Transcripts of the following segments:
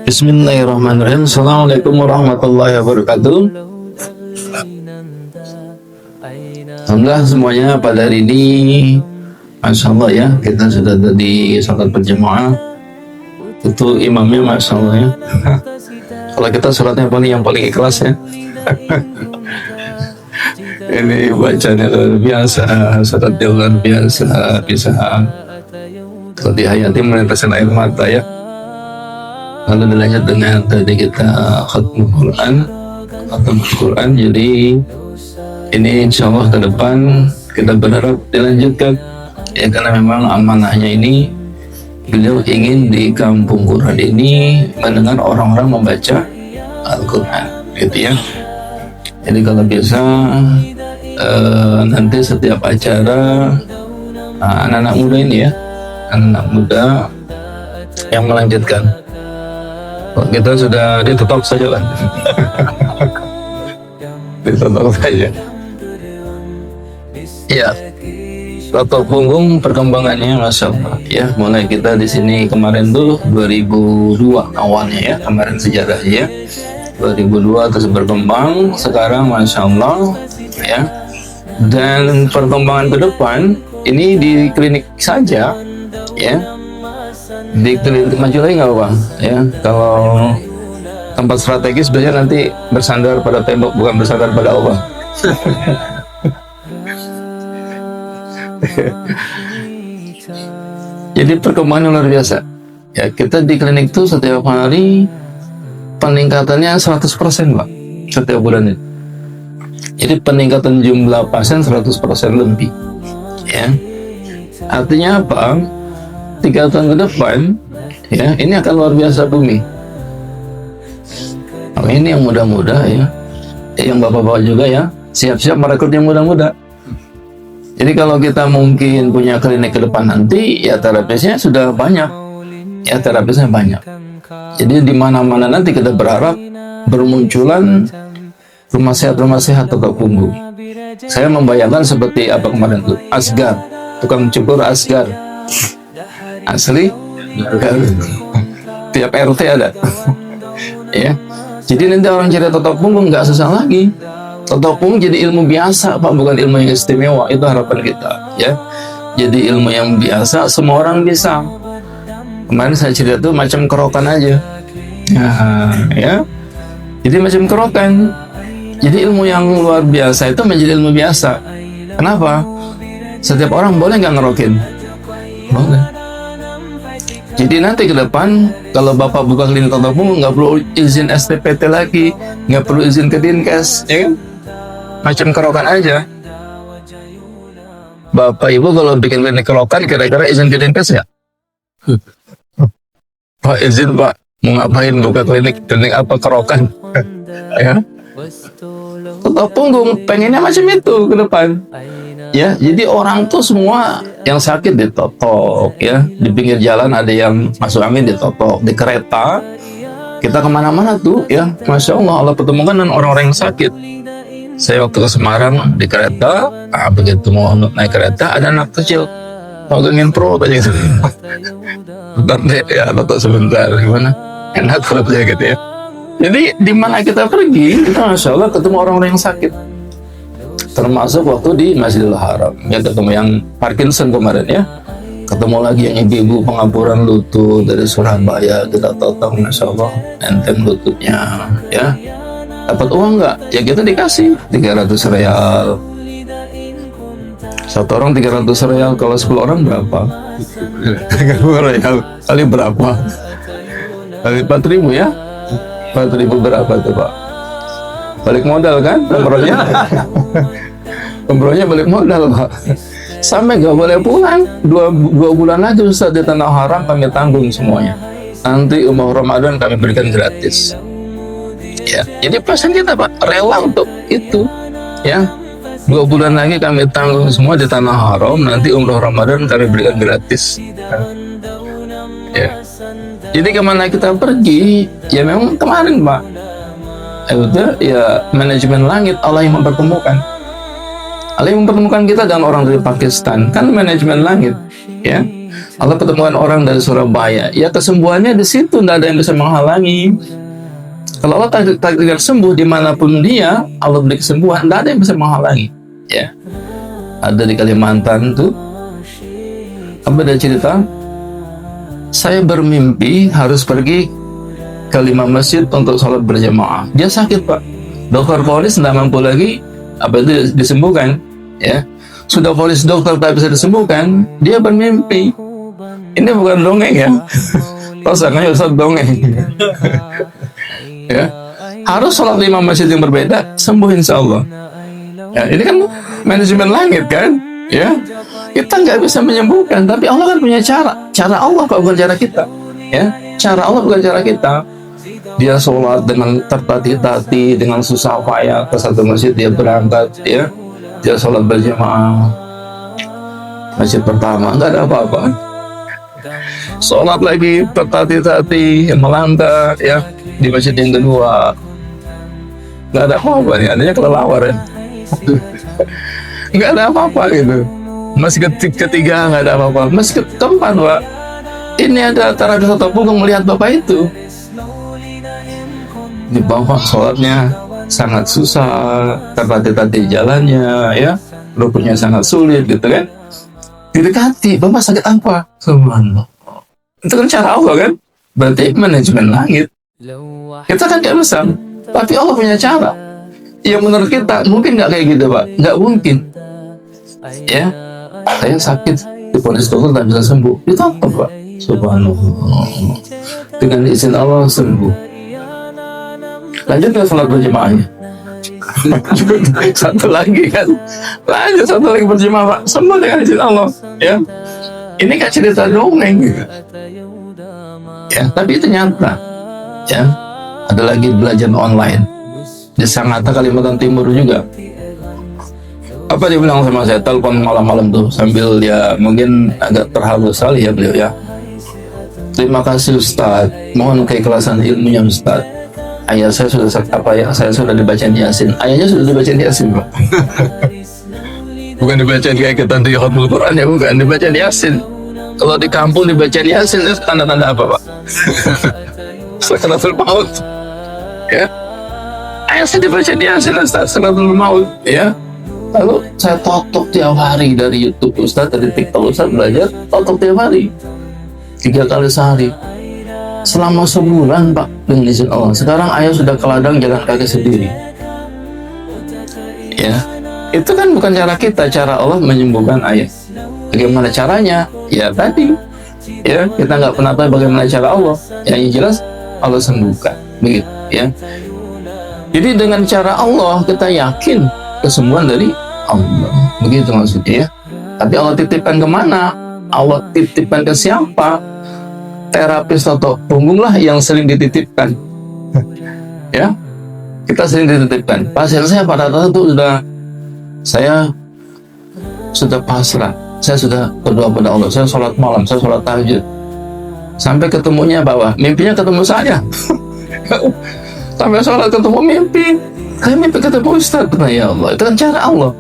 Bismillahirrahmanirrahim. Assalamualaikum warahmatullahi wabarakatuh. Alhamdulillah semuanya pada hari ini, Masya Allah ya, kita sudah ada di salat berjamaah. Itu imamnya Masya Allah ya. Kalau kita sholatnya yang paling ikhlas ya. Ini bacanya luar biasa, sholatnya luar biasa, bisa kalau dihayati meneteskan air mata ya. Lalu dilanjut dengan tadi kita khatmul Quran. Jadi ini insya Allah ke depan kita berharap dilanjutkan ya, karena memang amanahnya ini beliau ingin di kampung Quran ini mendengar orang-orang membaca Al-Quran gitu ya. Jadi kalau bisa nanti setiap acara anak-anak muda ini ya, anak muda yang melanjutkan. Kita sudah ditutup saja lah. Ditutup saja. Ya, Toto Punggung perkembangannya Masya Allah ya. Mulai kita di sini kemarin tuh 2002 awalnya ya, kemarin sejarahnya ya. 2002 terus berkembang, sekarang Masya Allah ya. Dan perkembangan ke depan ini di klinik saja ya. Di klinik maju lagi nggak apa ya, kalau tempat strategis biasanya nanti bersandar pada tembok bukan bersandar pada Allah. Jadi perkembangan luar biasa ya. Kita di klinik tuh setiap hari peningkatannya 100% Pak, setiap bulannya. Jadi peningkatan jumlah pasien 100% lebih ya. Artinya apa? 3 tahun ke depan ya, ini akan luar biasa bumi. Ini yang muda-muda ya, yang bapak-bapak juga ya, siap-siap merekrut yang muda-muda. Jadi kalau kita mungkin punya klinik ke depan nanti ya, terapisnya sudah banyak ya, terapisnya banyak. Jadi di mana-mana nanti kita berharap bermunculan rumah sehat Toto Punggung. Saya membayangkan seperti apa kemarin tuh, Asgar, tukang cukur Asgar asli, tiap RT ada ya. Jadi nanti orang cerita Toto Punggung nggak susah lagi. Toto Punggung jadi ilmu biasa Pak, bukan ilmu yang istimewa. Itu harapan kita ya. Jadi ilmu yang biasa, semua orang bisa. Kemarin saya cerita tuh macam kerokan aja ya. Jadi macam kerokan. Jadi ilmu yang luar biasa itu menjadi ilmu biasa. Kenapa? Setiap orang boleh nggak ngerokin? Boleh. Jadi nanti ke depan kalau Bapak buka klinik Toto Punggung nggak perlu izin STPT lagi, nggak perlu izin ke Dinkes, ya kan? Macam kerokan aja. Bapak Ibu kalau bikin klinik kerokan kira-kira izin ke Dinkes ya? Pak izin Pak, mau ngapain buka klinik apa kerokan? Ya. Toto Punggung pengennya macam itu ke depan. Ya, jadi orang tuh semua yang sakit ditotok ya, di pinggir jalan ada yang masuk angin ditotok, di kereta kita kemana-mana tuh ya, Masya Allah pertemukan dengan orang-orang yang sakit. Saya waktu ke Semarang di kereta, begitu mau naik kereta ada anak kecil ngomongin perut aja gitu. Bentar deh ya, toto sebentar, gimana enak perutnya gitu ya. Jadi di mana kita pergi, kita Masya Allah ketemu orang-orang yang sakit. Termasuk waktu di Masjidil Haram ya, ketemu yang Parkinson kemarin ya, ketemu lagi yang ibu-ibu pengampuran lutut dari Surabaya, kita totong Masya Allah enteng lututnya ya. Dapat uang nggak? Ya kita dikasih 300 real satu orang, 300 real. Kalau 10 orang berapa? 30 real kali berapa? Kali 4.000 ya, 4.000 berapa tuh Pak? Balik modal kan umrohnya balik modal Pak, sampai nggak boleh pulang 2 bulan lagi Ustaz di Tanah Haram kami tanggung semuanya. Nanti umroh Ramadan kami berikan gratis ya. Jadi pasien kita Pak rela untuk itu ya, 2 bulan lagi kami tanggung semua di Tanah Haram, nanti umroh Ramadan kami berikan gratis ya. Jadi kemana kita pergi ya, memang kemarin Pak itu ya manajemen langit Allah yang mempertemukan. Allah yang mempertemukan kita dengan orang dari Pakistan, kan manajemen langit ya. Allah ketemuan orang dari Surabaya, ya kesembuhannya di situ, tidak ada yang bisa menghalangi. Kalau Allah takdirkan sembuh dimanapun dia, Allah beri kesembuhan, tidak ada yang bisa menghalangi. Ya, ada di Kalimantan tuh, apa ada cerita? Saya bermimpi harus pergi ke 5 masjid untuk sholat berjamaah. Dia sakit pak, dokter polis tidak mampu lagi, apa itu disembuhkan. Ya, sudah polis dokter tak bisa disembuhkan, dia bermimpi. Ini bukan dongeng ya, rasanya Ustaz dongeng. Ya, harus sholat 5 masjid yang berbeda, sembuh insya Allah. Ya, ini kan manajemen langit kan, ya. Kita nggak bisa menyembuhkan, tapi Allah kan punya cara. Cara Allah kok, bukan cara kita. Ya, cara Allah bukan cara kita. Dia sholat dengan tertati-tati, dengan susah payah ke satu masjid, dia berangkat, ya. Dia sholat berjamaah. Masjid pertama nggak ada apa-apa. Sholat lagi tertati-tati, melangkah, ya. Di masjid yang kedua nggak ada apa-apa nih, adanya kelelawar ya. Nggak ada apa-apa gitu. Masjid ketiga nggak ada apa-apa. Masjid keempat pak, ini ada Tarabi Soto Punggung melihat bapak itu. Ini bapak sholatnya sangat susah, tertati-tati jalannya, ya, rukunya sangat sulit gitu kan. Didekati, bapak sakit apa? Subhanallah. Itu kan cara Allah kan, berarti manajemen langit. Kita kan gak bisa, tapi Allah punya cara. Yang menurut kita mungkin nggak kayak gitu pak, nggak mungkin. Ya, saya sakit, diponis dokter tak bisa sembuh. Itu apa pak? Subhanallah. Dengan izin Allah sembuh. Lanjut ke sholat berjamaahnya. Satu lagi kan, lanjut satu lagi berjamaah pak, sembuh dengan izin Allah. Ya, ini kan cerita dongeng gitu. Ya, tapi itu nyata. Ya, ada lagi belajar online di Sangatta Kalimantan Timur juga. Apa dia bilang sama saya, telepon malam-malam tuh sambil dia mungkin agak terharu sekali ya beliau ya. Terima kasih Ustaz, mohon keikhlasan ilmunya Ustaz. Ayah saya sudah saya sudah dibacain Yasin. Ayahnya sudah dibacain Yasin Pak. Bukan dibacain kayak kita di khutbah Quran ya, bukan dibacain Yasin. Kalau di kampung dibacain Yasin itu tanda-tanda apa Pak? Sakaratul maut. Ya. Ayah saya dibacain Yasin Ustaz, sakaratul maut ya. Lalu saya totok tiap hari dari YouTube Ustaz, dari TikTok Ustaz belajar, totok tiap hari 3 kali sehari selama sebulan Pak, dengan izin Allah. Sekarang ayah sudah ke ladang jalan kaki sendiri. Ya, itu kan bukan cara kita, cara Allah menyembuhkan ayah. Bagaimana caranya? Ya tadi, ya kita nggak pernah tahu bagaimana cara Allah. Yang jelas Allah sembuhkan, begitu ya. Jadi dengan cara Allah kita yakin kesembuhan dari Allah, begitu maksudnya ya. Tapi Allah titipkan kemana? Allah titipkan ke siapa? Terapis atau punggung lah yang sering dititipkan. Ya, kita sering dititipkan. Pasien saya pada saat itu saya sudah pasrah, saya sudah berdoa pada Allah, saya sholat malam, saya sholat tahajud, sampai ketemunya bawah, mimpinya ketemu saya. Sampai sholat ketemu mimpi, kayak mimpi ketemu Ustaz. Nah, ya Allah, itu kan cara Allah.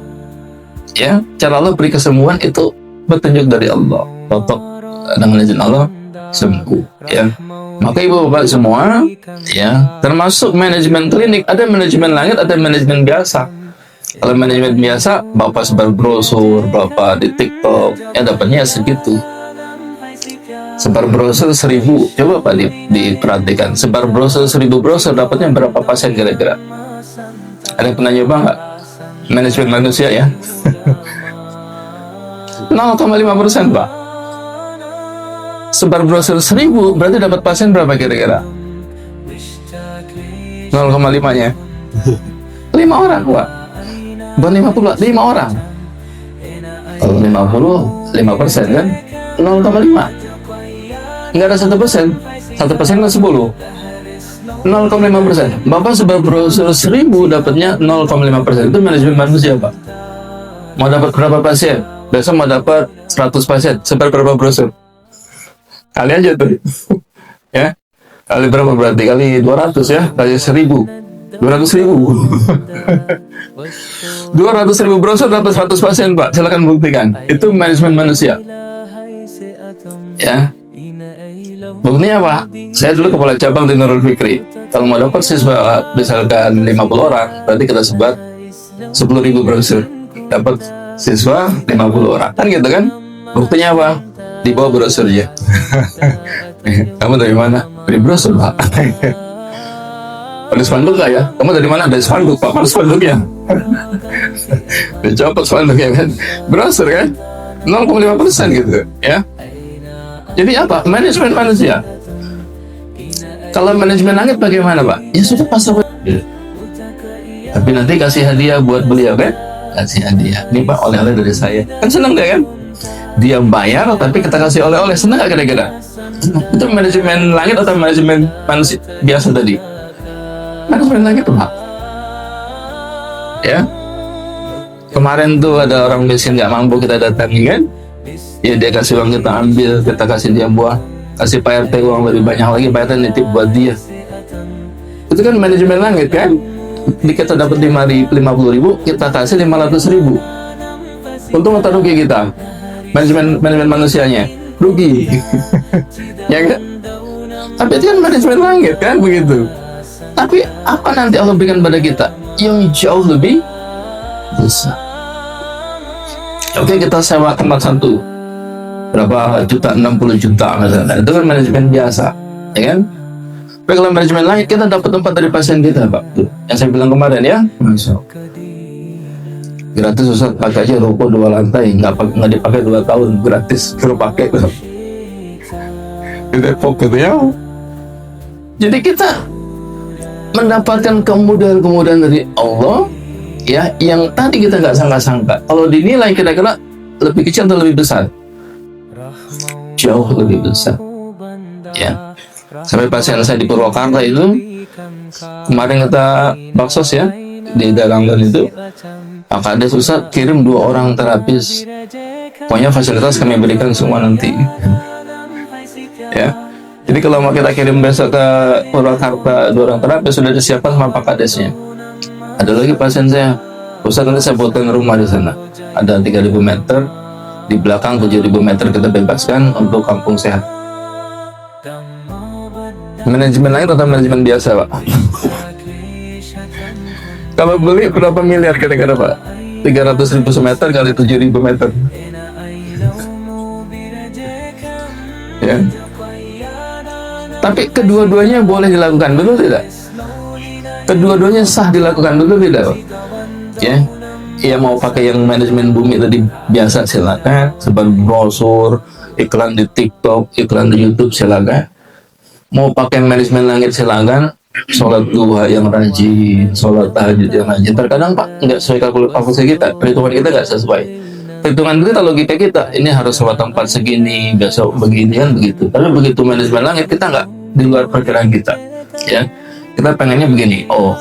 Ya, cara Allah beri kesembuhan itu petunjuk dari Allah. Totok dengan izin Allah sembuh. Ya, maka ibu bapak semua, ya, termasuk manajemen klinik, ada manajemen langit, ada manajemen biasa. Kalau manajemen biasa, bapak sebar brosur, bapak di TikTok, ya dapatnya segitu. Sebar brosur 1000, coba Pak diperhatikan. Sebar brosur 1000 brosur, dapatnya berapa pasien kira-kira? Ada yang pernah nyoba nggak? Manajemen manusia ya. 0,5% Pak. Sebar brosur 1000, berarti dapat pasien berapa kira-kira? 0,5-nya. 5 orang Pak. Bukan 50, 5 orang. Kalau 50, 5% kan? 0,5. Nggak ada 1%. 1% kan 10. 0,5%. Bapak sebar brosur 1000 dapatnya 0,5%. Itu manajemen manusia Pak. Mau dapat berapa pasien? Besok mau dapat 100 pasien. Sebar berapa brosur? Kali aja tuh. Ya. Kali berapa berarti? Kali 200 ya. Kali 1000. 200.000. 200.000 brosur dapat 100 pasien Pak. Silakan buktikan. Itu manajemen manusia. Ya, buktinya apa? Saya dulu kepala cabang di Nurul Fikri. Kalau mau dapat siswa misalkan 50 orang, berarti kita sebar 10.000 brosur. Dapat siswa 50 orang. Kan gitu kan? Buktinya apa? Di bawah brosurnya. Kamu dari mana? Dari brosur, Pak. Ada spanduk nggak ya? Kamu dari mana? Dari spanduk, Pak. Mana spanduknya? Dicopot spanduknya kan? Brosur kan? 0,5% gitu ya. Jadi apa? Manajemen manusia. Kalau manajemen langit bagaimana, Pak? Ya sudah pasang. Tapi nanti kasih hadiah buat beliau kan? Kasih hadiah. Ini Pak, oleh-oleh dari saya. Kan senang deh kan? Dia bayar tapi kita kasih oleh-oleh. Senang gak kira-kira? Itu manajemen langit atau manajemen manusia biasa tadi? Manajemen langit tuh, Pak. Ya. Kemarin tuh ada orang miskin gak mampu kita datangi kan? Ya dia kasih uang kita ambil, kita kasih dia buah, kasih Pak RT uang lebih banyak lagi, Pak RT nitip buat dia. Itu kan manajemen langit kan? Di kita dapat 50.000, kita kasih 500.000. Untung atau rugi kita? Manajemen manusianya rugi. Ya kan? Tapi itu kan manajemen langit kan begitu. Tapi apa nanti Allah berikan pada kita yang jauh lebih besar? Oke, kita sewa tempat satu berapa juta, 60 juta misalnya, itu kan manajemen biasa, ya kan? Tapi kalau manajemen lain, kita dapat tempat dari pasien kita, Pak. Tuh, yang saya bilang kemarin ya, masuk gratis, Ustaz, pakai aja ruko 2 lantai, nggak dipakai 2 tahun, gratis, suruh pakai. Di Depok gitu ya. Jadi kita mendapatkan kemudahan-kemudahan dari Allah, ya, yang tadi kita nggak sangka-sangka. Kalau dinilai kira-kira lebih kecil atau lebih besar? Jauh lebih besar, ya. Sampai pasien saya di Purwakarta itu kemarin kita baksos ya di Dalangan itu, Pak Kades susah kirim 2 orang terapis. Pokoknya fasilitas kami berikan semua nanti, ya. Jadi kalau mau kita kirim besok ke Purwakarta 2 orang terapis sudah disiapkan sama Pak Kadesnya. Ada lagi pasien saya, Ustaz, nanti saya buatkan rumah di sana. Ada 3.000 meter, di belakang 7.000 meter kita bebaskan untuk kampung sehat. Manajemen lain atau manajemen biasa, Pak? Kalau beli berapa miliar kira-kira, Pak? 300.000 semeter kali 7.000 meter. Ya. Tapi kedua-duanya boleh dilakukan, betul tidak? Kedua-duanya sah dilakukan, betul tidak, Pak? Ya. Ya, mau pakai yang manajemen bumi tadi biasa silakan, sebar brosur, iklan di TikTok, iklan di YouTube silakan. Mau pakai manajemen langit silakan, sholat duha yang rajin, sholat tahajud yang rajin. Terkadang Pak nggak sesuai kalkulasi kita, perhitungan kita nggak sesuai. Perhitungan kita, logika kita, ini harus sholat tempat segini, besok begini kan begitu. Tapi begitu manajemen langit kita nggak, di luar perkiraan kita, ya. Kita pengennya begini, oh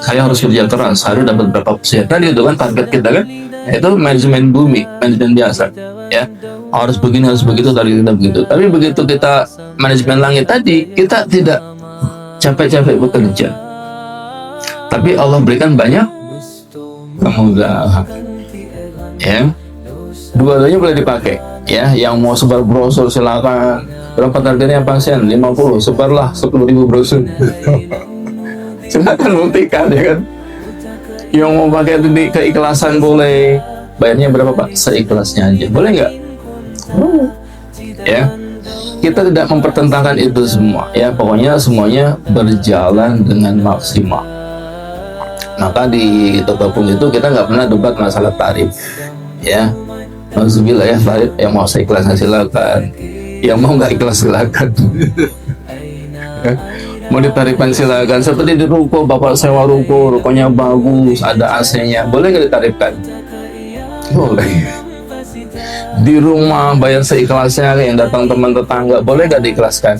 saya harus kerja keras, harus dapat berapa persen tadi itu kan target kita kan. Itu manajemen bumi, manajemen biasa, ya, harus begini, harus begitu, target kita begitu. Tapi begitu kita manajemen langit tadi, kita tidak capek-capek bekerja, tapi Allah berikan banyak kemudahan, ya. Dua-duanya boleh dipakai, ya. Yang mau sebar brosur silakan. Berapa targetnya pasien? 50, sebarlah 10.000 brosur. Silakan buktikan, ya kan. Yang mau pakai di keikhlasan boleh. Bayarnya berapa, Pak? Seikhlasnya aja, boleh nggak? Ya, kita tidak mempertentangkan itu semua, ya. Pokoknya semuanya berjalan dengan maksimal. Maka di Totopung itu kita nggak pernah debat masalah tarif, ya. Alhamdulillah ya, tarif yang mau seikhlasnya silakan, yang mau nggak ikhlas silakan. Mau ditarifkan silakan. Seperti di ruko, bapak sewa ruko, rukonya bagus, ada AC-nya, boleh nggak ditarifkan? Boleh. Di rumah bayar seikhlasnya, yang datang teman tetangga, boleh nggak diikhlaskan?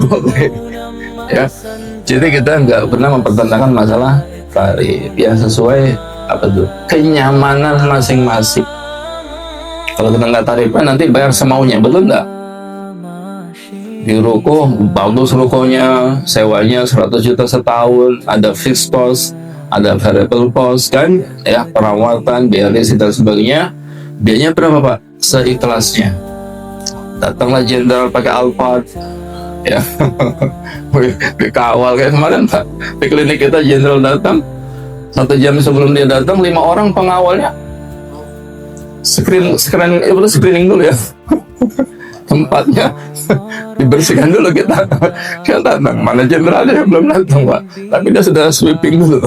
Boleh. Ya. Jadi kita nggak pernah mempertentangkan masalah tarif, ya, sesuai apa tuh kenyamanan masing-masing. Kalau kita nggak tarifkan nanti bayar semaunya, betul nggak? Di ruko bagus, rukonya sewanya 100 juta setahun, ada fixed cost, ada variable cost kan, ya, perawatan, biaya listrik dan sebagainya. Biayanya berapa, Pak? Seikhlasnya. Datanglah jenderal pakai Alphard, ya. Dikawal kayak kemarin Pak, di klinik kita jenderal datang 1 jam sebelum dia datang 5 orang pengawalnya screening dulu ya. Tempatnya dibersihkan dulu, kita datang, mana jenderalnya belum datang Pak, tapi dia sudah sweeping dulu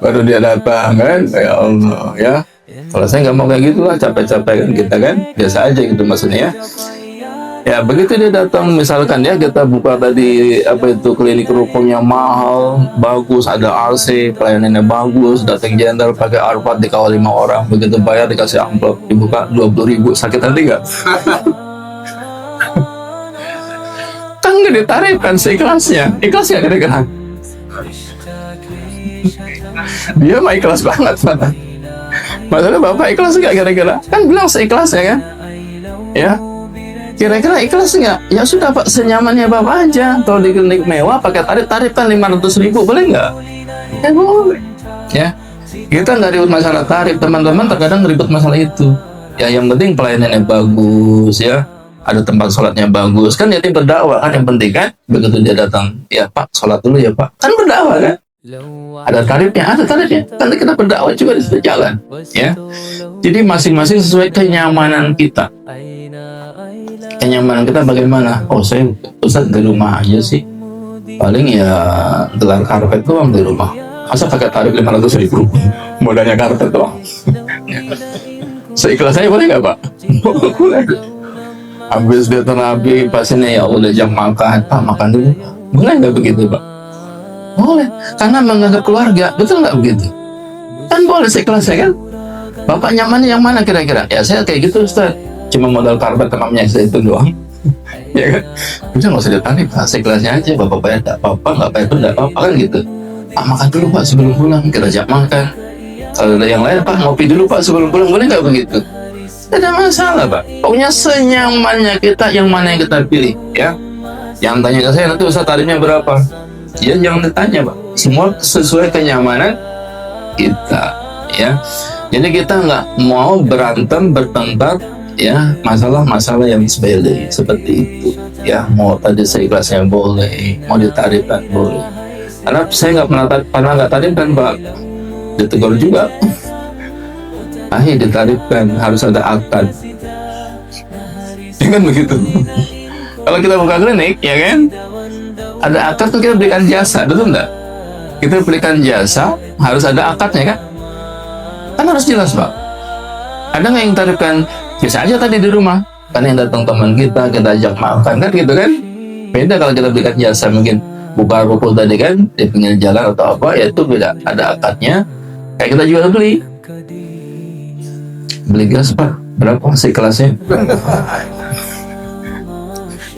baru dia datang kan. Ya Allah ya, kalau saya nggak mau kayak gitulah, capek-capek kan kita kan, biasa aja gitu maksudnya ya. Ya begitu dia datang, misalkan ya kita buka tadi apa itu klinik rukunnya mahal, bagus, ada AC, pelayanannya bagus, datang jenderal pakai Alphard dikawal 5 orang, begitu bayar dikasih amplop, dibuka 20.000, sakit hati nggak? Kan nggak ditarifkan seikhlasnya, ikhlas nggak kira-kira? Dia mah ikhlas banget Pak. Masalah Bapak ikhlas nggak kira-kira? Kan bilang seikhlasnya kan? Ya. Kira-kira ikhlas nggak? Ya sudah Pak, senyamannya Bapak aja. Kalau di klinik mewah pakai tarif kan 500.000, boleh nggak? Ya boleh. Ya, kita nggak ribut masalah tarif, teman-teman terkadang ribut masalah itu. Ya yang penting pelayanannya bagus ya, ada tempat sholatnya bagus kan, jadi berdakwah kan yang penting kan. Begitu dia datang, ya Pak sholat dulu ya Pak, kan berdakwah kan. Ada tarifnya, kan kita berdakwah juga di jalan ya. Jadi masing-masing sesuai kenyamanan kita. Kenyamanan kita bagaimana? Oh saya Ustaz di rumah aja sih, paling ya gelar karpet doang di rumah, masa pakai tarif 500.000 modalnya karpet doang. Seikhlas saya boleh nggak Pak? Boleh. Habis dia terapi pasiennya, ya udah jam makan Pak, makan dulu, boleh nggak begitu Pak? Boleh, karena menganggap keluarga, betul nggak begitu? Kan boleh seikhlasnya kan. Bapak nyamannya yang mana kira-kira? Ya saya kayak gitu Ustaz, cuma modal karpet sama minyak zaitun doang. Ya kan? Udah nggak usah ditarik Pak, seikhlasnya aja. Bapak bayar nggak apa-apa, nggak bayar pun nggak apa-apa kan gitu. Pak makan dulu Pak sebelum pulang, kita ajak makan. Kalau ada yang lain Pak ngopi dulu Pak sebelum pulang, boleh nggak begitu? Tidak ada masalah Pak. Pokoknya senyamannya kita, yang mana yang kita pilih ya. Yang tanya ke saya nanti Ustaz tarifnya berapa? Ya jangan ditanya Pak, semua sesuai kenyamanan kita ya. Jadi kita nggak mau berantem bertengkar ya, masalah-masalah yang sepele seperti itu ya. Mau tadi seikhlasnya boleh, mau ditarifkan boleh. Karena saya nggak tarifkan Pak, ditegur juga. Ditarifkan, harus ada akad. Ya kan begitu. Kalau kita buka klinik ya kan, ada akad tuh, kita berikan jasa, betul enggak? Kita berikan jasa, harus ada akadnya kan? Kan harus jelas Pak. Ada nggak yang tarifkan biasa aja tadi di rumah? Kan yang datang teman kita ajak makan kan gitu kan? Beda kalau kita berikan jasa, mungkin buka ruko tadi kan di pinggir jalan atau apa, ya itu beda, ada akadnya. Kayak kita jual beli gas Pak, berapa sih kelasnya?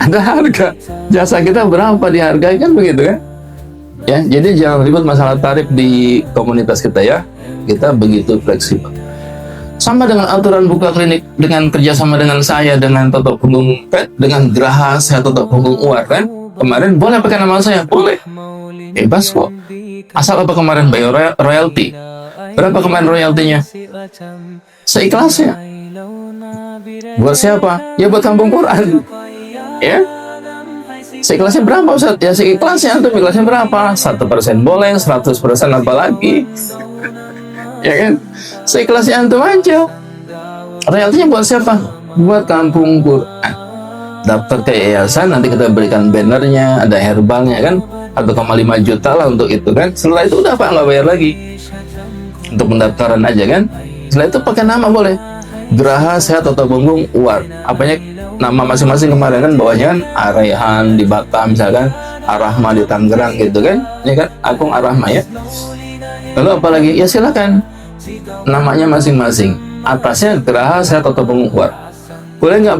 Ada harga, jasa kita berapa dihargai kan begitu kan? Ya, jadi jangan ribut masalah tarif di komunitas kita ya. Kita begitu fleksibel. Sama dengan aturan buka klinik, dengan kerjasama dengan saya, dengan Toto Punggung kan, dengan Geraha saya Toto Punggung Uar kan. Kemarin boleh pakai nama saya, boleh, bebas kok. Asal apa kemarin bayar royalti. Berapa kemarin royaltinya? Seikhlasnya. Buat siapa? Ya buat kampung Quran. Ya. Seikhlasnya berapa Ustaz? Ya seikhlasnya, untuk ikhlasnya berapa? 1% boleh, 100% apa lagi? Ya kan? Seikhlasnya antum aja. Royaltinya buat siapa? Buat kampung Quran. Daftar ke yayasan, nanti kita berikan bannernya, ada herbalnya kan, 1,5 juta lah untuk itu kan. Setelah itu udah Pak, nggak bayar lagi. Untuk pendaftaran aja kan. Setelah itu pakai nama boleh, Geraha Sehat Toto Punggung Uar. Apanya nama masing-masing kemarin kan, bawahnya kan Araihan di Batam misalkan, Arahma di Tangerang gitu kan. Ini kan Agung Arahma ya. Lalu apalagi? Ya silakan. Namanya masing-masing. Atasnya Geraha Sehat Toto Punggung Uar. Boleh nggak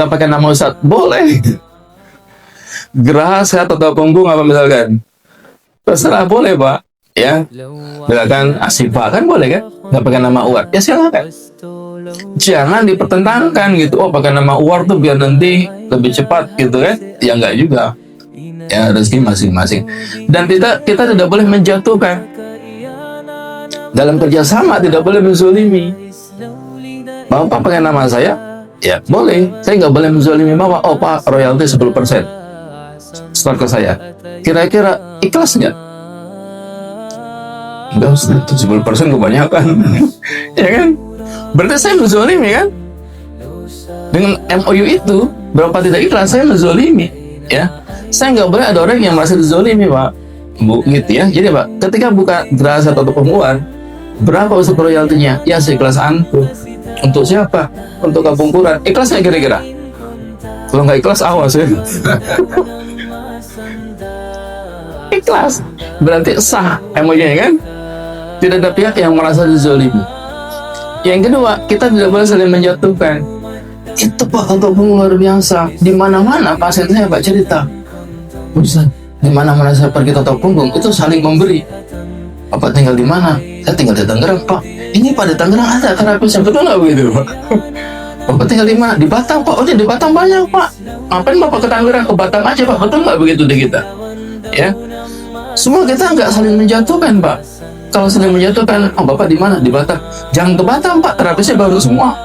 pakai nama Ustaz? Boleh. Geraha Sehat Toto Punggung apa misalkan? Terserah, boleh Pak. Ya, silakan Asifa kan boleh kan? Nggak pakai nama Uar? Ya silakan. Jangan dipertentangkan gitu. Oh pakai nama Uar tuh biar nanti lebih cepat gitu kan? Ya nggak juga. Ya rezeki masing-masing. Dan kita tidak boleh menjatuhkan. Dalam kerjasama tidak boleh menzolimi. Bapak pakai nama saya, Ya boleh, saya nggak boleh menzalimi Bapak. Oh Pak, royalti 10% store ke saya. Kira-kira ikhlas nggak? Enggak, 70% kebanyakan. Ya kan? Berarti saya menzalimi kan? Dengan MOU itu, berapa tidak ikhlas saya menzalimi. Ya, saya nggak boleh ada orang yang merasa dizalimi Pak, Bu, gitu ya. Jadi Pak, ketika buka gerasa atau pembuat, berapa untuk royaltinya? Ya seikhlas antum. Untuk siapa? Untuk kapungkuran. Ikhlas nggak kira-kira? Kalau nggak ikhlas, awas ya. Ikhlas, berarti sah MOU-nya kan? Tidak ada pihak yang merasa dizalimi. Yang kedua, kita tidak boleh saling menjatuhkan. Itu Pak, untuk luar biasa. Di mana-mana pasien saya Pak cerita, Ustaz, di mana-mana saya pergi Toto Punggung itu saling memberi. Bapak tinggal di mana? Saya tinggal di Tangerang Pak. Ini Pak, di Tangerang ada terapis yang betul nggak begitu Pak? Bapak tinggal di mana? Di Batam Pak. Oh di Batam banyak Pak. Ngapain Bapak ke Tangerang? Ke Batam aja Pak. Betul nggak begitu di kita? Ya, semua kita nggak saling menjatuhkan Pak. Kalau saling menjatuhkan, oh Bapak di mana? Di Batam. Jangan ke Batam Pak. Terapisnya baru semua.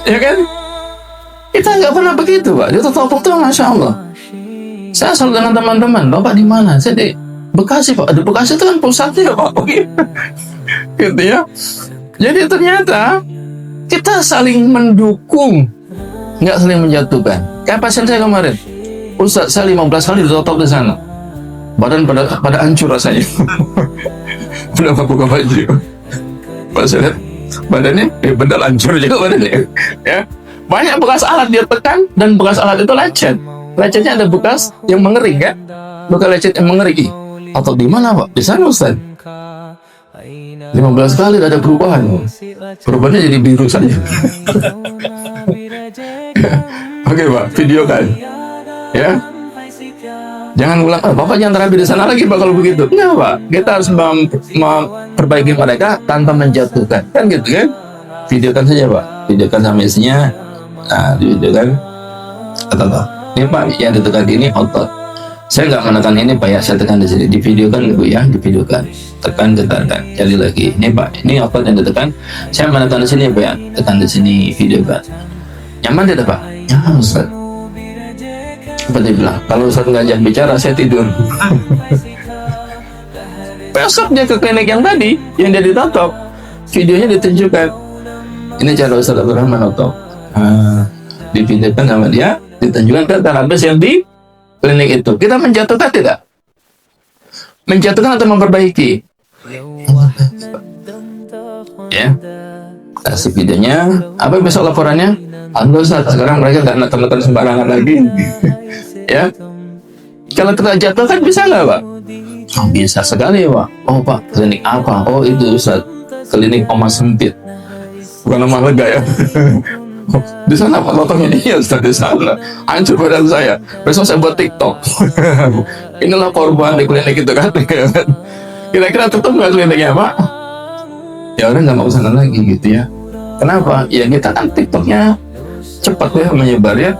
Ya kan? Kita nggak pernah begitu Pak. Di Toto Punggung Masya Allah. Saya selalu dengan teman-teman, Bapak di mana? Saya di Bekasi Pak. Di Bekasi itu kan pusatnya Pak. Gitu ya. Jadi ternyata kita saling mendukung, nggak saling menjatuhkan. Kayak pasien saya kemarin, Ustaz, saya 15 kali ditotok di sana. Badan pada hancur rasanya. Udah nggak buka baju. Pas saya lihat badannya, bener hancur juga badannya. Ya, banyak bekas alat dia tekan dan bekas alat itu lecet. Lecetnya ada bekas yang mengering kan? Bekas lecet yang mengering. Atau di mana Pak? Di sana Ustaz. 15 kali ada perubahan. Perubahannya jadi biru saja. Oke Pak, video kan. Ya. Jangan ulang, Bapak jangan terapi di sana lagi Pak kalau begitu. Enggak Pak, kita harus memperbaiki mereka tanpa menjatuhkan. Kan gitu kan? Videokan saja Pak. Videokan sama isinya. Nah, divideokan. Atau ini Pak, yang ditekan ini otot. Saya nggak menekan ini Pak ya, saya tekan di sini. Divideokan Ibu ya, divideokan. Tekan, tekan. Jadi lagi. Ini Pak, ini otot yang ditekan. Saya menekan di sini Pak ya, tekan di sini, videokan. Nyaman tidak Pak? Nyaman Ustaz. Seperti bilang, kalau Ustaz ngajak bicara, saya tidur. Besok dia ke klinik yang tadi, yang dia ditotok, videonya ditunjukkan. Ini cara Ustaz Abdurrahman otok. Divideokan sama dia, ditunjukkan ke terapis yang di klinik itu. Kita menjatuhkan tidak? Menjatuhkan atau memperbaiki? Ya, kasih videonya. Apa besok laporannya? Alhamdulillah sekarang mereka nggak nonton sembarangan lagi. Ya, kalau kita jatuhkan bisa nggak Pak? Oh, bisa sekali Pak. Oh Pak, klinik apa? Oh itu Ustaz, klinik Oma Sempit. Bukan Oma Lega ya. Di sana Pak potongnya. Iya Ustaz, di sana hancur badan saya. Besok saya buat TikTok. Inilah korban di klinik itu kan. Kira-kira tutup nggak kliniknya Pak? Ya orang nggak mau sana lagi gitu ya. Kenapa? Ya kita kan TikToknya cepat ya menyebar ya.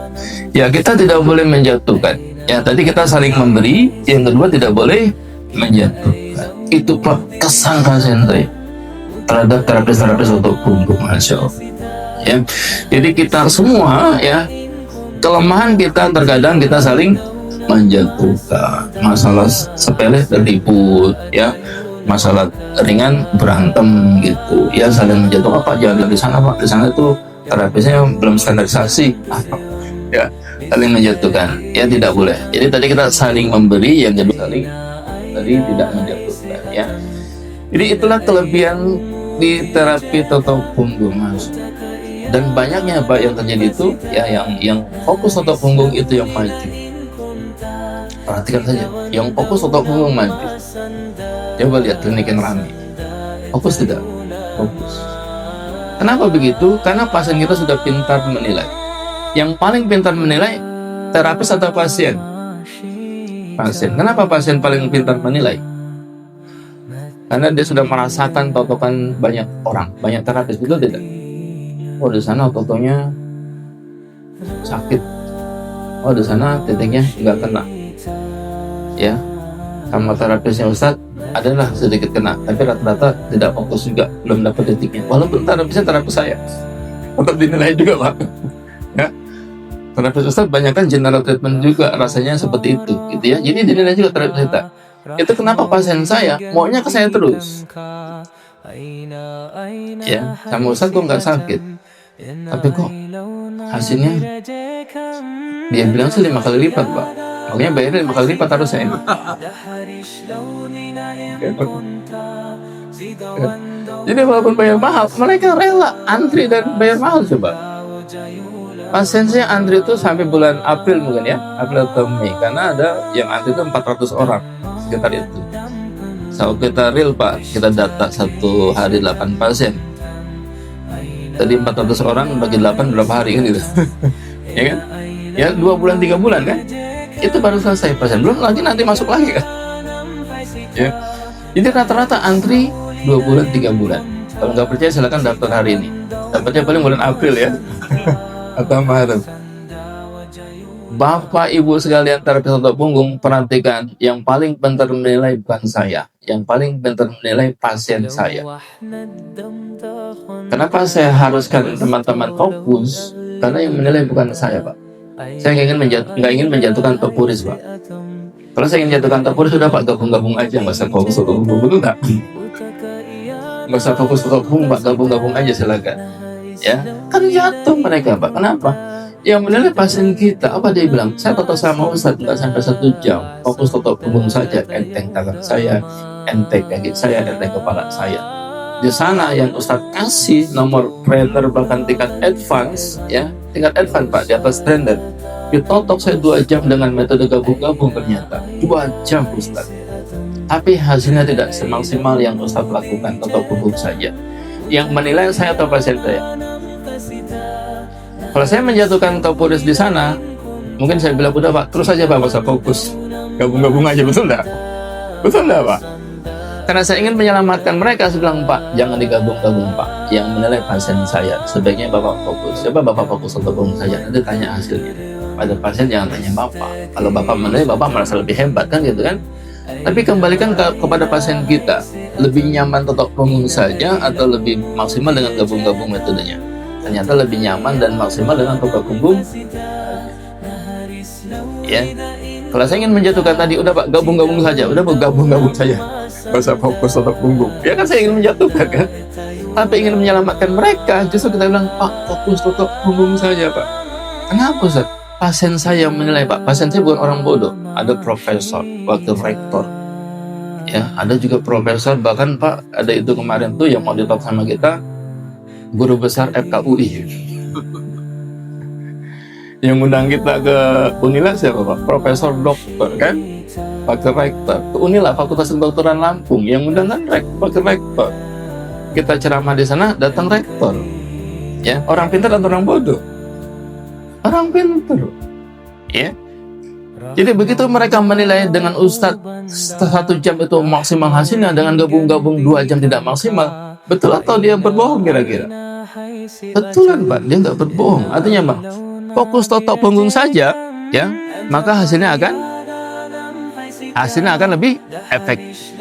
Ya kita tidak boleh menjatuhkan. Ya tadi kita saling memberi. Yang kedua tidak boleh menjatuhkan. Itu Pak kesan pasien saya terhadap terapis-terapis untuk punggung Masya Allah. Ya, jadi kita semua ya, kelemahan kita terkadang kita saling menjatuhkan. Masalah sepele ribut ya, masalah ringan berantem gitu ya, saling menjatuhkan. Pak jangan di sana Pak, di sana itu terapisnya belum standarisasi. Ya, saling menjatuhkan ya, tidak boleh. Jadi tadi kita saling memberi, yang kedua saling tadi tidak menjatuhkan ya. Jadi itulah kelebihan di terapi Toto Punggung Mas. Dan banyaknya Pak yang terjadi itu ya, yang fokus otot punggung itu yang maju. Perhatikan saja, yang fokus otot punggung maju. Coba lihat klinik yang ramai. Fokus tidak? Fokus. Kenapa begitu? Karena pasien kita sudah pintar menilai. Yang paling pintar menilai terapis atau pasien? Pasien. Kenapa pasien paling pintar menilai? Karena dia sudah merasakan totokan banyak orang, banyak terapis, betul tidak? Oh di sana otot-ototnya sakit. Oh di sana titiknya nggak kena. Ya, sama terapisnya Ustadz adalah sedikit kena, tapi rata-rata tidak fokus juga, belum dapat titiknya. Walaupun terapisnya terapis saya. tetap dinilai juga Pak. Ya, terapis Ustadz banyak kan general treatment juga rasanya seperti itu, gitu ya. Jadi dinilai juga terapis kita. Itu kenapa pasien saya maunya ke saya terus. Ya, sama Ustadz kok nggak sakit, tapi kok hasilnya dia bilang sih 5 kali lipat Pak. Makanya bayarnya 5 kali lipat harusnya ini. Jadi walaupun bayar mahal, mereka rela antri dan bayar mahal coba. Pasien saya antri itu sampai bulan April mungkin ya, April atau Mei, karena ada yang antri itu 400 orang sekitar itu. So kita real Pak, kita data satu hari 8 pasien. Tadi 400 orang bagi 8 berapa hari kan gitu. Ya kan? Ya 2 bulan 3 bulan kan? Itu baru selesai pasien. Belum lagi nanti masuk lagi kan? Ya. Jadi rata-rata antri 2 bulan 3 bulan. Kalau nggak percaya silakan daftar hari ini. Dapatnya paling bulan April ya. Atau Maret. Bapak Ibu sekalian terapis otot punggung, perhatikan, yang paling pintar menilai bukan saya, yang paling pintar menilai pasien saya. Kenapa saya haruskan teman-teman fokus? Karena yang menilai bukan saya Pak. Saya nggak ingin menjatuhkan topuris Pak. Kalau saya ingin menjatuhkan topuris sudah Pak, gabung-gabung aja, nggak usah fokus otot punggung, betul nggak? Nggak usah fokus otot punggung Pak, gabung-gabung aja silakan. Ya, kan jatuh mereka Pak. Kenapa? Yang menilai pasien kita, apa dia bilang? Saya total sama Ustadz nggak sampai 1 jam, fokus otot punggung saja, enteng tangan saya, enteng kaki saya, enteng kepala saya. Di sana yang Ustadz kasih nomor trainer bahkan tingkat advance, ya, tingkat advance Pak, di atas standar. Ditotok saya 2 jam dengan metode gabung-gabung ternyata 2 jam Ustadz. Tapi hasilnya tidak semaksimal yang Ustadz lakukan otot punggung saja. Yang menilai saya atau pasien saya. Kalau saya menjatuhkan topuris di sana, mungkin saya bilang udah Pak, terus aja Pak, masa fokus, gabung-gabung aja, betul enggak? Betul enggak Pak? Karena saya ingin menyelamatkan mereka, saya bilang Pak, jangan digabung-gabung Pak. Yang menilai pasien saya, sebaiknya Bapak fokus. Coba Bapak fokus untuk gabung saja, nanti tanya hasilnya. Pada pasien jangan tanya Bapak. Kalau Bapak menilai, Bapak merasa lebih hebat kan gitu kan? Tapi kembalikan kepada pasien kita, lebih nyaman totok punggung saja atau lebih maksimal dengan gabung-gabung metodenya? Ternyata lebih nyaman dan maksimal dengan totok punggung. Ya, kalau saya ingin menjatuhkan tadi, udah Pak, gabung-gabung saja, udah Pak, gabung-gabung saja, nggak usah fokus totok punggung. Ya kan saya ingin menjatuhkan kan, tapi ingin menyelamatkan mereka, justru kita bilang Pak, fokus totok punggung saja Pak. Kenapa Ustaz? Pasien saya menilai Pak, pasien saya bukan orang bodoh. Ada profesor, wakil rektor, ya, ada juga profesor, bahkan Pak, ada itu kemarin tuh yang mau ditalk sama kita, guru besar FKUI. Yang undang kita ke Unila siapa Pak? Profesor dokter kan? Wakil rektor. Ke Unila, Fakultas Kedokteran Lampung. Yang undang kan wakil rektor. Kita ceramah di sana, datang rektor. Ya, orang pintar atau orang bodoh? Orang pintar. Ya. Jadi begitu mereka menilai dengan Ustadz 1 jam itu maksimal hasilnya, dengan gabung-gabung 2 jam tidak maksimal. Betul atau dia berbohong kira-kira? Betulan Pak, dia nggak berbohong. Artinya Pak, fokus totok punggung saja, ya, maka hasilnya akan lebih efektif,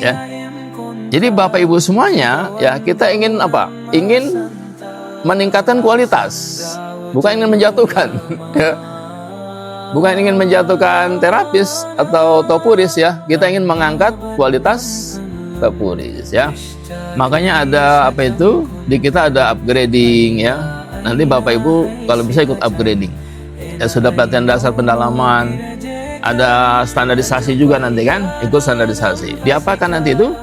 ya. Jadi Bapak Ibu semuanya, ya, kita ingin apa? Ingin meningkatkan kualitas, bukan ingin menjatuhkan, ya. Bukan ingin menjatuhkan terapis atau topuris, ya. Kita ingin mengangkat kualitas topuris, ya. Makanya ada apa itu? Di kita ada upgrading, ya. Nanti Bapak Ibu kalau bisa ikut upgrading. Ya, sudah pelatihan dasar pendalaman, ada standarisasi juga nanti kan, ikut standarisasi. Diapakan nanti itu?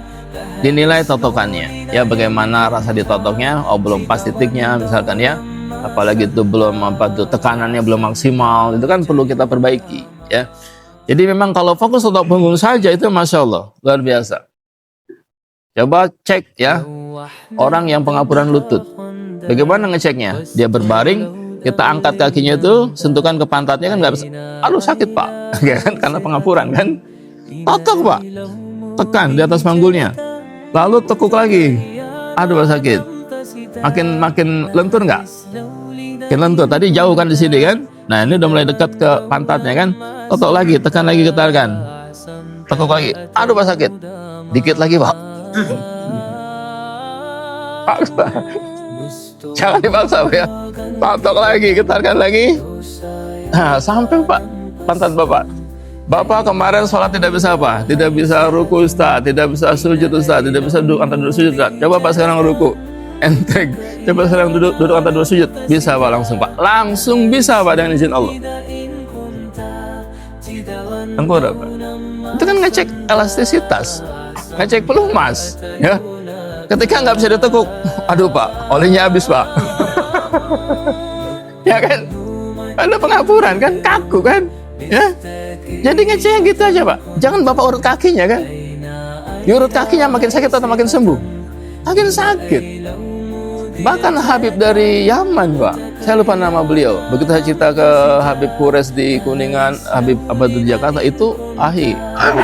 Dinilai totokannya. Ya, bagaimana rasa ditotoknya? Oh, belum pas titiknya misalkan ya. Apalagi itu belum apa tuh, tekanannya belum maksimal. Itu kan perlu kita perbaiki, ya. Jadi memang kalau fokus totok punggung saja itu Masya Allah, luar biasa. Coba cek ya, orang yang pengapuran lutut. Bagaimana ngeceknya? Dia berbaring, kita angkat kakinya itu, sentuhkan ke pantatnya kan nggak bisa. Aduh sakit Pak, karena pengapuran kan. Totok Pak, tekan di atas panggulnya, lalu tekuk lagi. Aduh sakit. Makin lentur nggak? Makin lentur. Tadi jauh kan di sini kan. Nah ini udah mulai dekat ke pantatnya kan. Totok lagi, tekan lagi, getarkan. Tekuk lagi. Aduh Pak sakit. Dikit lagi Pak. Paksa. Jangan dipaksa Pak ya. Totok lagi, getarkan lagi. Nah, sampai Pak, pantat Bapak. Bapak kemarin sholat tidak bisa apa? Tidak bisa ruku Ustaz, tidak bisa sujud Ustaz, tidak bisa duduk antara dua sujud Ustaz. Coba Pak sekarang ruku. Enteng. Coba sekarang duduk antara dua sujud. Bisa Pak langsung Pak. Langsung bisa Pak dengan izin Allah. Tengkorak Pak. Itu kan ngecek elastisitas, ngecek pelumas, ya. Ketika nggak bisa ditekuk, aduh Pak, olehnya habis Pak. Ya kan? Ada pengapuran kan, kaku kan, ya. Jadi ngecek gitu aja Pak. Jangan Bapak urut kakinya kan. Diurut kakinya makin sakit atau makin sembuh? Makin sakit. Bahkan Habib dari Yaman Pak, saya lupa nama beliau. Begitu saya cerita ke Habib Kures di Kuningan, Habib Abadul Jakarta, itu Habib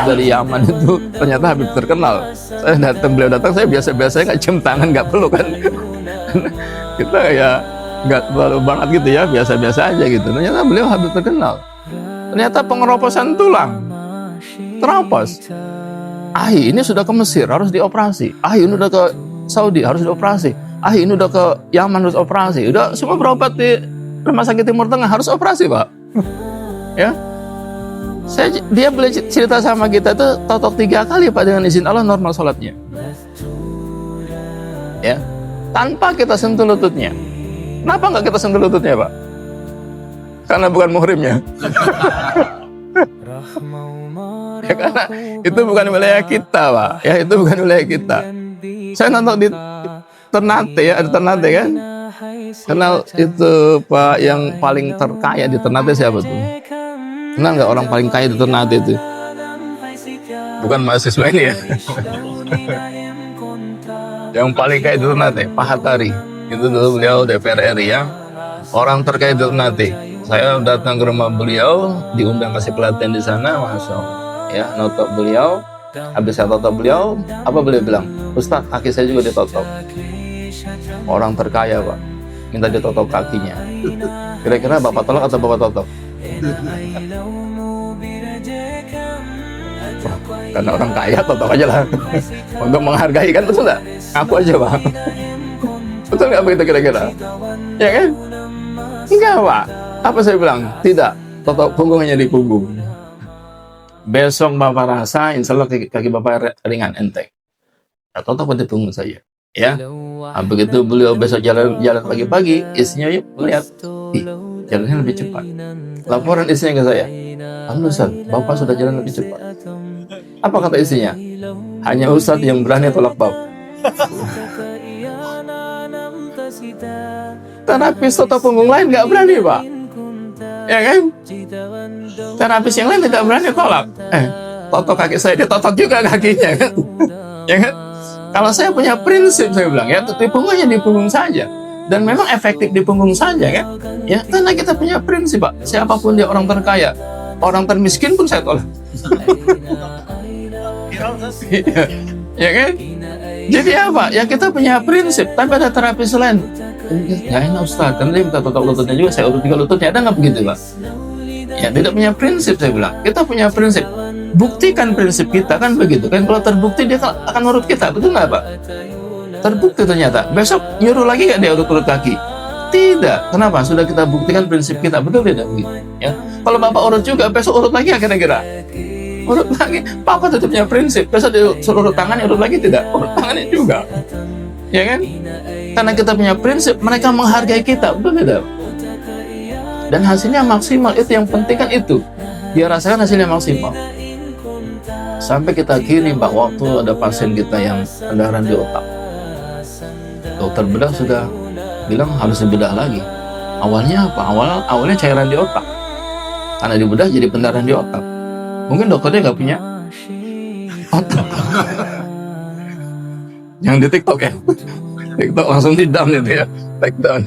dari Yaman itu ternyata Habib terkenal. Saya datang, beliau datang, saya biasa-biasa nggak cium tangan, nggak peluk kan. Kita ya nggak terlalu banget gitu ya, biasa-biasa aja gitu. Ternyata beliau Habib terkenal. Ternyata pengeroposan tulang, teropos. Ini sudah ke Mesir, harus dioperasi. Ini udah ke Saudi, harus dioperasi. Ini udah ke Yaman, harus operasi. Udah semua berobat di Rumah Sakit Timur Tengah, harus operasi Pak. Ya, dia boleh cerita sama kita tuh totok 3 kali Pak, dengan izin Allah normal sholatnya. Ya, tanpa kita sentuh lututnya. Kenapa nggak kita sentuh lututnya Pak? Karena bukan muhrimnya. Ya, karena itu bukan wilayah kita Pak. Ya, itu bukan wilayah kita. Saya nonton di Ternate ya, ada Ternate kan? Kenal itu Pak yang paling terkaya di Ternate siapa tuh? Kenal nggak orang paling kaya di Ternate itu? Bukan mahasiswa ini ya. Yang paling kaya di Ternate, Pak Hatari. Itu dulu beliau DPR RI ya. Orang terkaya di Ternate. Saya datang ke rumah beliau, diundang kasih pelatihan di sana, Masya Allah. Ya, notok beliau. Habis saya totok beliau, apa beliau bilang? Ustaz, kaki saya juga ditotok. Orang terkaya Pak, minta ditotok kakinya. Kira-kira Bapak tolak atau Bapak totok? Karena orang kaya totok aja lah. Untuk menghargai kan, betul nggak? Aku aja Pak. Betul nggak begitu kira-kira? Ya kan? Enggak Pak. Apa saya bilang? Tidak. Totok punggungnya di punggung. Besok Bapak rasa, insya Allah kaki Bapak ringan, enteng. Atau pada punggung saya, ya. Begitu beliau besok jalan pagi-pagi, istrinya melihat, jalannya lebih cepat. Laporan istrinya ke saya, alhamdulillah Ustaz, Bapak sudah jalan lebih cepat. Apa kata istrinya? Hanya Ustaz yang berani tolak Bapak. Terapis totok punggung lain nggak berani Pak. Ya kan? Terapis yang lain tidak berani tolak. Totok kaki saya, dia totok juga kakinya kan? Ya kan? Kalau saya punya prinsip, saya bilang ya, di punggungnya di punggung saja, dan memang efektif di punggung saja kan? Ya, karena kita punya prinsip Pak. Siapapun dia, orang terkaya, orang termiskin pun saya tolak. Ya kan? Jadi apa? Ya kita punya prinsip, tapi ada terapis lain. Ya enak Ustaz, karena dia minta totok lututnya juga, saya urut juga lututnya, ada nggak begitu Pak? Ya tidak punya prinsip, saya bilang. Kita punya prinsip. Buktikan prinsip kita kan begitu kan, kalau terbukti dia akan urut kita, betul nggak Pak? Terbukti ternyata, besok nyuruh lagi nggak dia urut kaki? Tidak. Kenapa? Sudah kita buktikan prinsip kita, betul tidak begitu? Ya. Kalau Bapak urut juga, besok urut lagi kira-kira? Urut lagi. Papa tetap punya prinsip, besok dia suruh urut tangannya, urut lagi tidak? Urut tangannya juga. Ya kan? Karena kita punya prinsip, mereka menghargai kita, betul tidak? Dan hasilnya maksimal, itu yang penting kan itu. Dia rasakan hasilnya maksimal. Sampai kita kirim Pak, waktu ada pasien kita yang pendarahan di otak. Dokter bedah sudah bilang harus dibedah lagi. Awalnya apa? Awalnya cairan di otak. Karena dibedah jadi pendarahan di otak. Mungkin dokternya nggak punya otak. Yang di TikTok ya. TikTok langsung di down itu ya. Take down.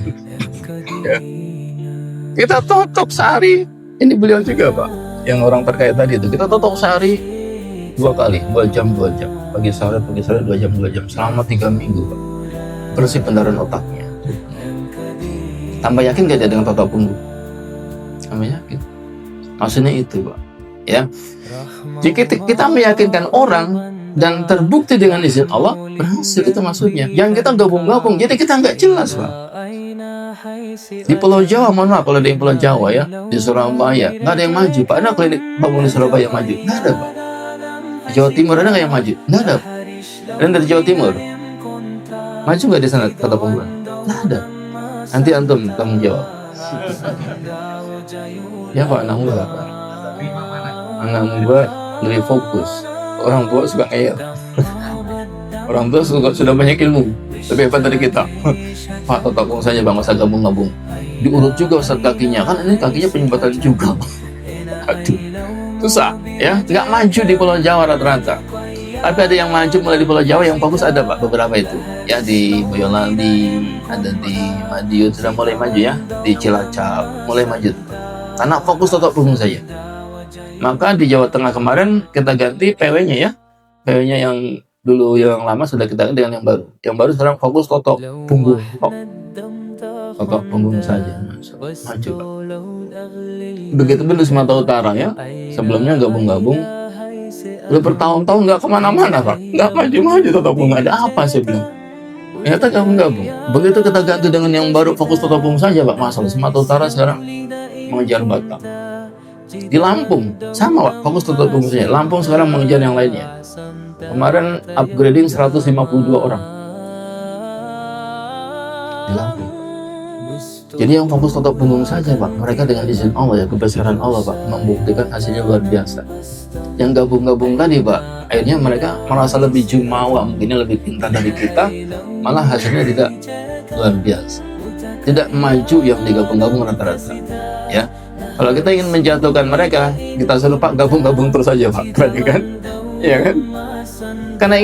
Ya. Kita totok sehari. Ini beliau juga Pak, yang orang terkait tadi itu. Kita totok sehari 2 kali, 2 jam. Pagi sore 2 jam. Selama 3 minggu Pak. Bersih pendarahan otaknya. Tambah yakin gak dia dengan totok punggung? Tambah yakin. Maksudnya itu Pak. Ya. Jika kita meyakinkan orang dan terbukti dengan izin Allah, berhasil itu maksudnya. Yang kita gabung-gabung, jadi kita nggak jelas Pak. Di Pulau Jawa, mohon maaf kalau di Pulau Jawa ya, di Surabaya nggak ada yang maju Pak. Ada klinik bangun di Surabaya yang maju? Nggak ada Pak. Di Jawa Timur ada nggak yang maju? Nggak ada. Dan dari Jawa Timur maju nggak di sana kata pembunuh? Nggak ada. Nanti antum tanggung jawab. Ya Pak, anak muda Pak. Anak muda lebih fokus. Orang tua suka ngeyel. Orang tua sudah banyak ilmu, lebih hebat dari kita. Pak, tolong saja Bang, masa gabung-gabung. Diurut juga Ustaz kakinya, kan ini kakinya penyumbatan juga. Aduh, susah ya, nggak maju di Pulau Jawa rata-rata. Tapi ada yang maju mulai di Pulau Jawa yang fokus, ada Pak, beberapa itu. Ya di Boyolali, ada di Madiun sudah mulai maju ya, di Cilacap mulai maju. Karena fokus totok punggung saja. Maka di Jawa Tengah kemarin kita ganti PW-nya ya. PW-nya yang dulu yang lama sudah kita ganti dengan yang baru. Yang baru sekarang fokus totok punggung. Totok punggung saja. Maju Pak. Begitu pun di Sumatera Utara ya. Sebelumnya gabung-gabung. Udah bertahun-tahun nggak kemana-mana Pak. Nggak maju-maju totok punggung. Ada apa sih bilang? Ternyata gabung-gabung. Begitu kita ganti dengan yang baru fokus totok punggung saja Pak. Masalah Sumatera Utara sekarang mengejar Batam. Di Lampung sama Pak, fokus totok punggung saja. Lampung sekarang mengejar yang lainnya. Kemarin upgrading 152 orang di Lampung. Jadi yang fokus totok punggung saja Pak, mereka dengan izin Allah ya, kebesaran Allah Pak, membuktikan hasilnya luar biasa. Yang gabung-gabung tadi Pak, akhirnya mereka merasa lebih jumawa, mungkinnya lebih pintar dari kita, malah hasilnya tidak luar biasa. Tidak maju yang digabung-gabung rata-rata ya. Kalau kita ingin menjatuhkan mereka, kita suruh Pak gabung-gabung terus saja Pak, berarti kan? Iya kan? Karena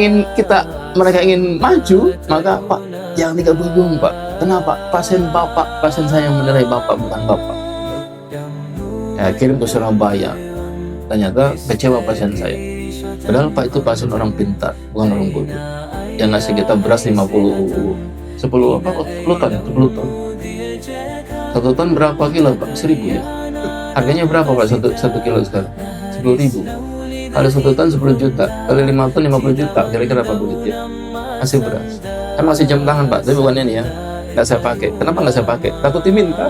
mereka ingin maju, maka Pak yang digabung Pak. Kenapa? Pasien Bapak, pasien saya yang menilai Bapak bukan Bapak. Ya, kirim ke Surabaya. Ternyata kecewa pasien saya. Padahal Pak itu pasien orang pintar, bukan orang bodoh. Yang ngasih kita beras 10 ton. 1 ton berapa kilo Pak? 1.000 ya. Harganya berapa Pak 1 kilo sekarang? 10.000. Kali 1 ton 10 juta, kali 5 ton 50 juta, kira-kira apa begitu ya? Masih beras. Kan masih jam tangan Pak, tapi bukan ini ya. Nggak saya pakai. Kenapa nggak saya pakai? Takut diminta.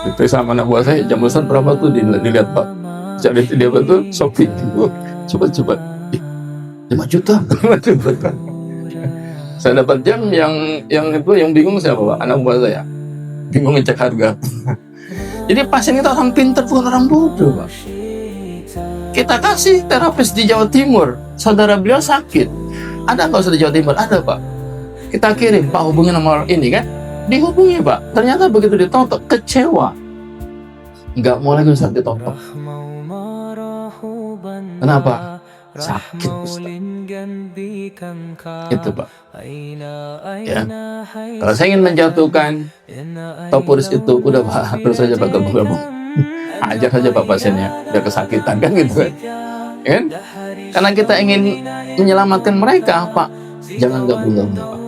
Itu sama anak buah saya, jam besar berapa tuh dilihat Pak. Cari dia betul, Shopee. Coba. 5 juta. 5 juta. Saya dapat jam yang bingung siapa Pak? Anak buah saya. Bingung ngecek harga. Jadi pasien itu orang pintar bukan orang bodoh Pak. Kita kasih terapis di Jawa Timur, saudara beliau sakit. Ada nggak usah di Jawa Timur? Ada Pak. Kita kirim Pak, hubungi nomor ini kan. Dihubungi Pak. Ternyata begitu ditotok kecewa. Nggak mau lagi Ustaz ditotok. Kenapa? Sakit Ustaz. Itu Pak. Ya. Kalau saya ingin menjatuhkan Topuris itu, udah Pak, terus saja Pak gabung-gabung. Ajar saja Pak pasiennya, biar kesakitan kan gitu kan. Ya kan? Karena kita ingin menyelamatkan mereka Pak, jangan gabung-gabung Pak.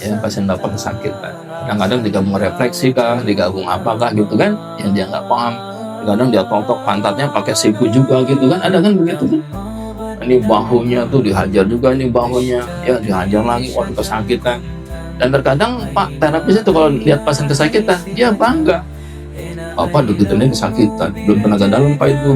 Ya, pasien Bapak kesakitan. Kadang-kadang digabung refleksi kah, digabung apakah gitu kan, yang dia nggak paham. Kadang dia totok pantatnya pakai siku juga gitu kan, ada kan begitu kan. Ini bahunya tuh dihajar juga, ini bahunya ya dihajar lagi, waduh kesakitan. Dan terkadang Pak terapis itu kalau lihat pasien kesakitan, dia bangga. Apa begitu ini kesakitan, belum tenaga dalam Pak itu.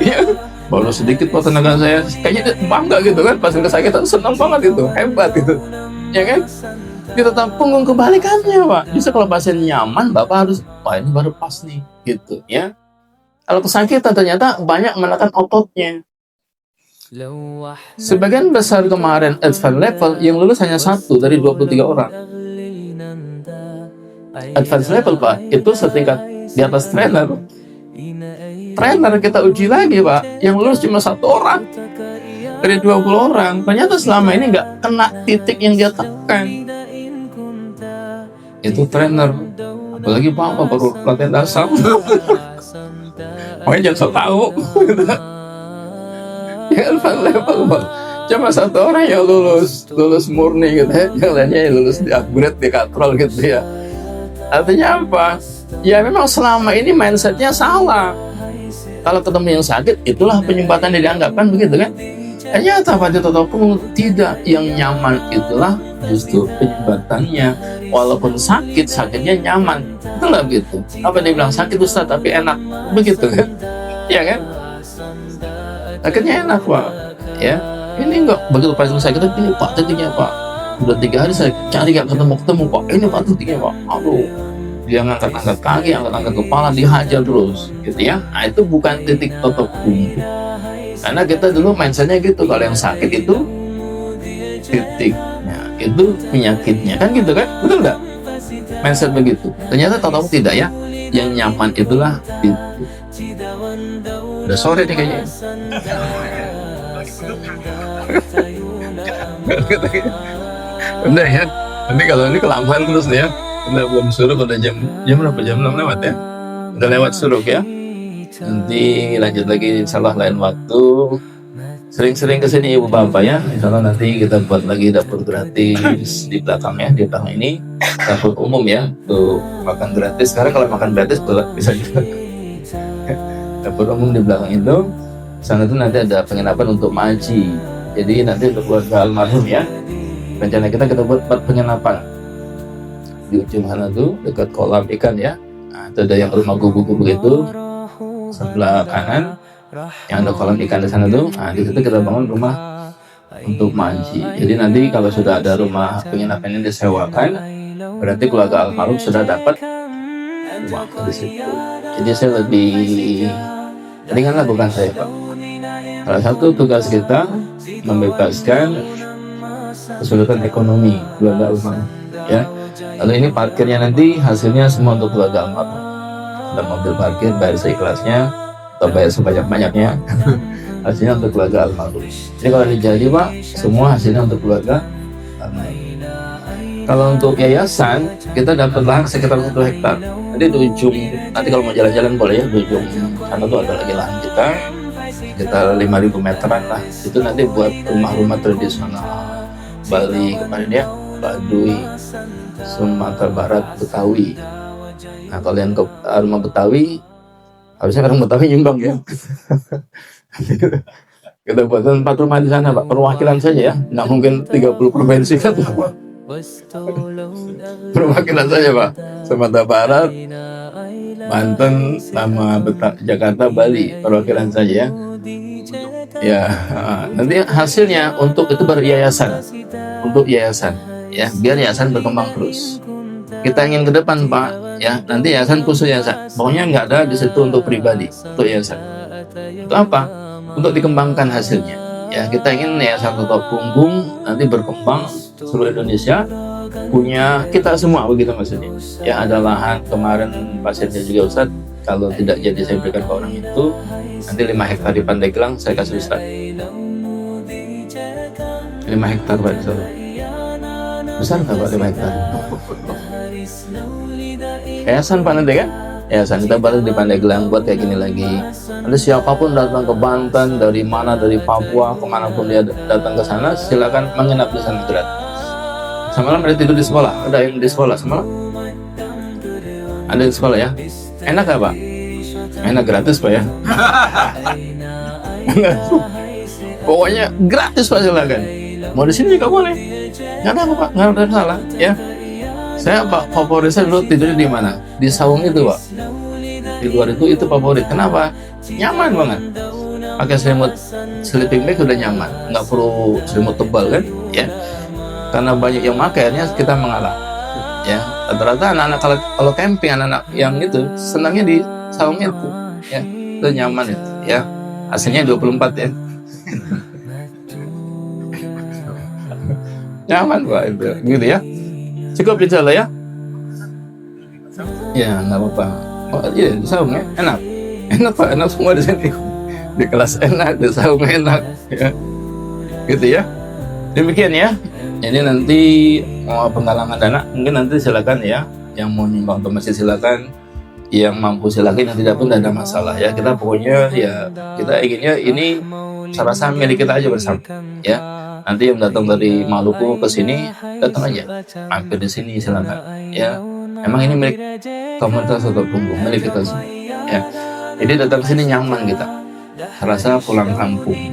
Iya, baru sedikit Pak tenaga saya, kayaknya dia bangga gitu kan, pasien kesakitan senang banget itu, hebat gitu, ya kan? Kita tetap punggung kebalikannya Pak. Justru kalau pasien nyaman, Bapak harus, wah ini baru pas nih, gitu ya. Kalau kesakitan ternyata banyak menekan ototnya. Sebagian besar kemarin advance level yang lulus hanya 1 dari 23 orang. Advance level Pak, itu setingkat di atas trainer. Trainer kita uji lagi Pak, yang lulus cuma 1 orang dari 20 orang. Ternyata selama ini nggak kena titik yang dia tekan. Itu trainer. Apalagi Pak baru latihan dasar. Pokoknya jangan so tahu. Ya advance level Pak, cuma 1 orang yang lulus murni gitu ya, yang lainnya yang lulus di upgrade, di katrol gitu ya. Artinya apa? Ya memang selama ini mindsetnya salah. Kalau ketemu yang sakit, itulah penyumbatan yang dianggap kan begitu kan? Ternyata Pak Toto pun tidak, yang nyaman itulah justru penyebatannya. Walaupun sakit, sakitnya nyaman. Itulah begitu. Apa dia bilang sakit Ustaz tapi enak, begitu kan? Iya kan? Sakitnya enak Pak. Ya, ini enggak begitu pas sakit ini Pak titiknya Pak. Udah 3 hari saya cari gak ketemu Pak. Ini Pak titiknya Pak. Aduh, dia ngangkat-angkat kaki, angkat-angkat kepala, dihajar terus, gitu ya. Nah itu bukan titik totok punggung. Karena kita dulu mindsetnya gitu, kalau yang sakit itu titiknya, itu penyakitnya, kan gitu kan, betul nggak? Mindset begitu. Ternyata tahu tidak ya, yang nyaman itulah itu. Udah sore nih kayaknya. Udah ya, nanti kalau ini kelamaan terus nih ya. Udah belum suruh, udah jam berapa? Jam 6 lewat ya. Udah lewat suruh ya. Nanti lanjut lagi insyaallah lain waktu. Sering-sering kesini ibu bapak ya. Insyaallah nanti kita buat lagi dapur gratis di belakang ya, di belakang ini dapur umum ya, tuh makan gratis. Sekarang kalau makan gratis bisa juga. Dapur umum di belakang itu. Sana tuh nanti ada penginapan untuk maji. Jadi nanti untuk keluarga almarhum ya. Rencana kita buat penginapan di ujung sana tuh dekat kolam ikan ya. Nah, itu ada yang rumah gugu-gugu itu. Sebelah kanan yang ada kolam ikan di sana tuh, nah di situ kita bangun rumah untuk maji. Jadi nanti kalau sudah ada rumah penginapan yang disewakan, berarti keluarga almarhum sudah dapat rumah di situ. Jadi saya lebih ringan lah bukan saya Pak. Salah satu tugas kita membebaskan kesulitan ekonomi keluarga almarhum ya. Lalu ini parkirnya nanti hasilnya semua untuk keluarga almarhum. Ada mobil parkir bayar seikhlasnya atau bayar sebanyak-banyaknya. Hasilnya untuk keluarga almarhum. Jadi kalau jadi Pak, semua hasilnya untuk keluarga almarhum. Kalau untuk yayasan kita dapat lahan sekitar 1 hektar. Jadi di ujung, nanti kalau mau jalan-jalan boleh ya, di ujung sana tuh ada lagi lahan kita sekitar 5.000 meteran lah. Itu nanti buat rumah-rumah tradisional Bali kemarin ya, Baduy, Sumatera Barat, Betawi. Nah kalau yang ke rumah Betawi, harusnya orang Betawi nyumbang ya. Kita buatkan 4 rumah di sana Pak, perwakilan saja ya, nggak mungkin 30 provinsi kan. Perwakilan saja Pak, Sumatera Barat, Banten, sama Jakarta, Bali, perwakilan saja ya. Ya, nanti hasilnya untuk itu beryayasan, untuk yayasan ya, biar yayasan berkembang terus. Kita ingin ke depan Pak ya, nanti yayasan khusus yayasan, pokoknya nggak ada di situ untuk pribadi, untuk yayasan. Itu apa? Untuk dikembangkan hasilnya ya. Kita ingin yayasan Toto Punggung nanti berkembang seluruh Indonesia, punya kita semua, begitu maksudnya ya. Ada lahan kemarin pasiennya juga Ustaz, kalau tidak jadi saya berikan ke orang itu, nanti 5 hektar di Pandeglang saya kasih Ustaz. 5 hektar Pak, besar nggak Pak 5 hektar? Yayasan Pak nanti kan? Yayasan kita balik di Pandeglang buat kayak gini lagi. Nanti siapapun datang ke Banten, dari mana, dari Papua, kemanapun dia datang ke sana, silakan menginap di sana gratis. Semalam ada tidur di sekolah, ada yang di sekolah semalam? Ada di sekolah ya? Enak gak Pak? Enak, gratis Pak ya? Pokoknya gratis Pak, silakan. Mau di sini juga boleh. Nggak ada apa Pak, nggak ada masalah ya. Saya Pak favorit saya dulu tidurnya di mana? Di saung itu Pak. Di luar itu favorit. Kenapa? Nyaman banget. Pakai selimut sleeping bag udah nyaman, nggak perlu selimut tebal kan? Ya. Karena banyak yang makainya kita mengalah. Ya. Rata-rata anak-anak kalau camping, anak-anak yang itu senangnya di saung itu. Ya. Itu nyaman itu. Ya. Hasilnya 24 ya. Nyaman Pak itu, gitu ya. Cukup insya ya. Ya nggak apa-apa. Oh iya, di saung ya, enak Pak, enak semua di sini. Di kelas enak, di saung enak, ya. Gitu ya. Demikian ya. Jadi nanti mau penggalangan dana, mungkin nanti silakan ya. Yang mau nyumbang ke masjid silakan. Yang mampu silakan, yang tidak pun tidak ada masalah ya. Kita pokoknya ya, kita inginnya ini serasa milik kita aja bersama ya. Nanti yang datang dari Maluku ke sini datang aja, mampir di sini silakan ya. Emang ini milik komunitas Toto Punggung, milik kita semua ya. Jadi datang ke sini nyaman kita serasa pulang kampung,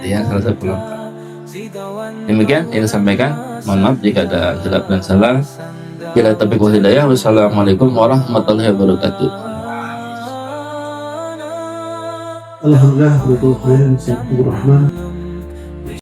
ya, serasa pulang kampung. Demikian yang disampaikan. Mohon maaf jika ada silap dan salah. Bila taufiq wal hidayah. Wassalamualaikum warahmatullahi wabarakatuh. Alhamdulillah, betul-betul